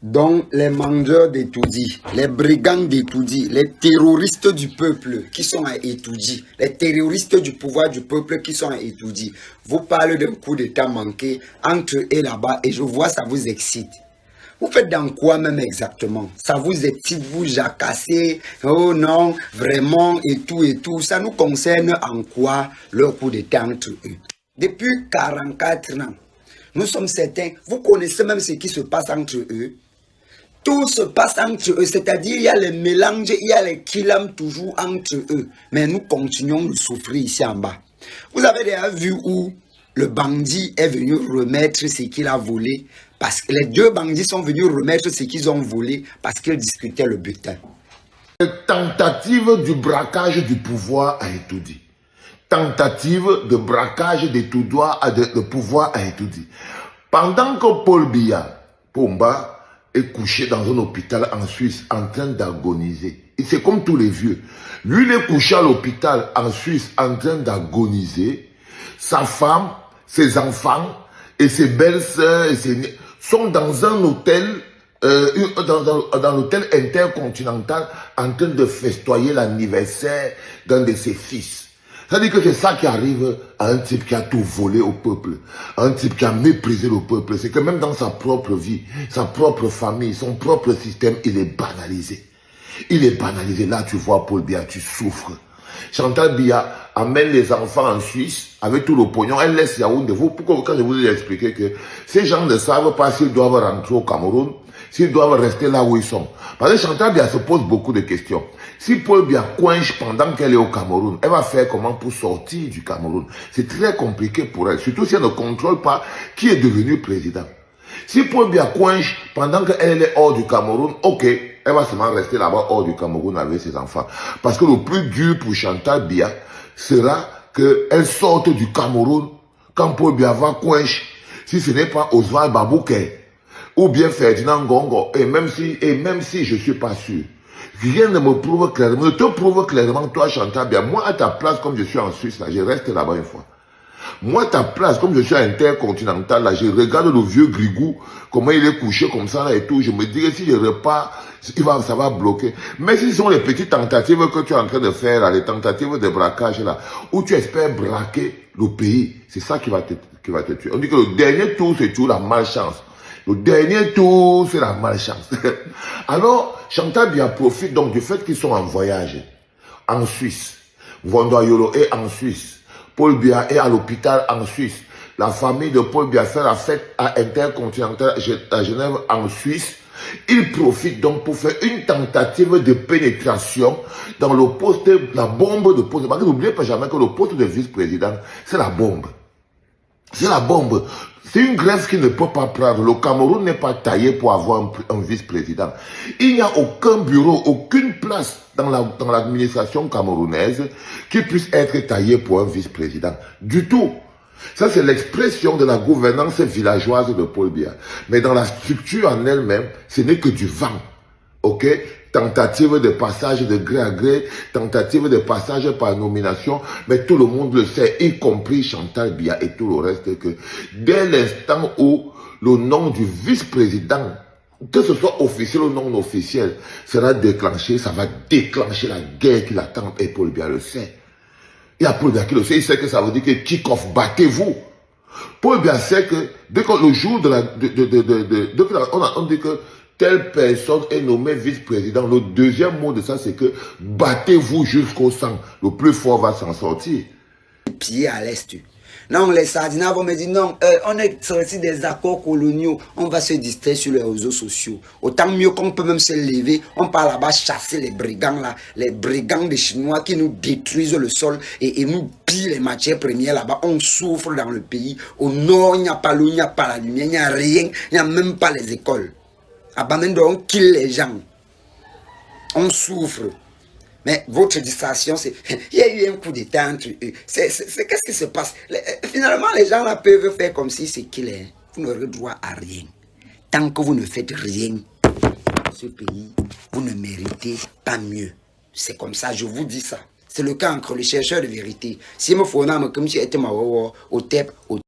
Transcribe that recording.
Donc, les mangeurs d'Etoudi, les brigands d'Etoudi, les terroristes du peuple qui sont à Etoudi, les terroristes du pouvoir du peuple qui sont à Etoudi, vous parlez d'un coup d'état manqué entre eux là-bas et je vois ça vous excite. Vous faites dans quoi même exactement? Ça vous excite, vous jacassez, oh non, vraiment et tout. Ça nous concerne en quoi leur coup d'état entre eux? Depuis 44 ans, nous sommes certains, vous connaissez même ce qui se passe entre eux. Tout se passe entre eux, c'est-à-dire il y a les mélanges, il y a les kilams toujours entre eux. Mais nous continuons de souffrir ici en bas. Vous avez déjà vu où le bandit est venu remettre ce qu'il a volé, parce que les deux bandits sont venus remettre ce qu'ils ont volé parce qu'ils discutaient le butin. Tentative du braquage du pouvoir à Etoudi. Tentative de braquage du pouvoir à Etoudi. Pendant que Paul Biya, Pomba, est couché dans un hôpital en Suisse en train d'agoniser. C'est comme tous les vieux. Lui, il est couché à l'hôpital en Suisse en train d'agoniser. Sa femme, ses enfants et ses belles-sœurs sont dans un hôtel, dans l'hôtel intercontinental en train de festoyer l'anniversaire d'un de ses fils. C'est-à-dire que c'est ça qui arrive à un type qui a tout volé au peuple, un type qui a méprisé le peuple. C'est que même dans sa propre vie, sa propre famille, son propre système, il est banalisé. Il est banalisé. Là, tu vois, Paul Biya, tu souffres. Chantal Biya amène les enfants en Suisse avec tout le pognon. Elle laisse Yaoundé. Pourquoi quand je vous ai expliqué que ces gens ne savent pas s'ils doivent rentrer au Cameroun, s'ils doivent rester là où ils sont. Parce que Chantal Biya se pose beaucoup de questions. Si Paul Biya coince pendant qu'elle est au Cameroun, elle va faire comment pour sortir du Cameroun? C'est très compliqué pour elle, surtout si elle ne contrôle pas qui est devenu président. Si Paul Biya coince pendant qu'elle est hors du Cameroun, ok, elle va seulement rester là-bas hors du Cameroun avec ses enfants. Parce que le plus dur pour Chantal Biya sera qu'elle sorte du Cameroun quand Paul Biya va coince, si ce n'est pas Oswald Babouké ou bien Ferdinand Gongo, et même si je suis pas sûr. Rien ne me prouve clairement, ne te prouve clairement, toi Chantal Biya, moi à ta place, comme je suis en Suisse, là, je reste là-bas une fois. Moi à ta place, comme je suis intercontinental, là, je regarde le vieux Grigou, comment il est couché comme ça là et tout, je me dirais si je repars, ça va bloquer. Mais si ce sont les petites tentatives que tu es en train de faire, là, les tentatives de braquage là, où tu espères braquer le pays, c'est ça qui va te tuer. On dit que le dernier tour, c'est toujours la malchance. Le dernier tour, c'est la malchance. Alors, Chantal Biya profite donc du fait qu'ils sont en voyage en Suisse. Vondoyolo est en Suisse. Paul Biya est à l'hôpital en Suisse. La famille de Paul Biya fait la fête à Intercontinental à Genève en Suisse. Il profite donc pour faire une tentative de pénétration dans le poste, la bombe de poste. N'oubliez pas jamais que le poste de vice-président, c'est la bombe. C'est la bombe. C'est une grève qui ne peut pas prendre. Le Cameroun n'est pas taillé pour avoir un vice-président. Il n'y a aucun bureau, aucune place dans l'administration camerounaise qui puisse être taillé pour un vice-président. Du tout. Ça, c'est l'expression de la gouvernance villageoise de Paul Biya. Mais dans la structure en elle-même, ce n'est que du vent. Ok? Tentative de passage de gré à gré, tentative de passage par nomination, mais tout le monde le sait, y compris Chantal Biya et tout le reste, que dès l'instant où le nom du vice-président, que ce soit officiel ou non officiel, sera déclenché, ça va déclencher la guerre qui l'attend, et Paul Biya le sait. Il y a Paul Biya qui le sait, il sait que ça veut dire que kick-off, battez-vous. Paul Biya sait que dès que le jour de la, on dit que telle personne est nommée vice-président. Le deuxième mot de ça, c'est que battez-vous jusqu'au sang. Le plus fort va s'en sortir. Pied à l'est. Non, les Sardinats vont me dire non, on est sorti des accords coloniaux, on va se distraire sur les réseaux sociaux. Autant mieux qu'on peut même se lever, on part là-bas chasser les brigands là, les brigands des Chinois qui nous détruisent le sol et nous pillent les matières premières là-bas. On souffre dans le pays. Au nord, il n'y a pas l'eau, il n'y a pas la lumière, il n'y a rien, il n'y a même pas les écoles. À Bamendo, on kill les gens. On souffre. Mais votre distraction, c'est... Il y a eu un coup d'état entre eux. Qu'est-ce qui se passe? Finalement, les gens là peuvent faire comme si c'est qu'il est. Vous n'aurez droit à rien. Tant que vous ne faites rien dans ce pays, vous ne méritez pas mieux. C'est comme ça, je vous dis ça. C'est le cas entre les chercheurs de vérité. Si me faut comme si était ma au TEP, au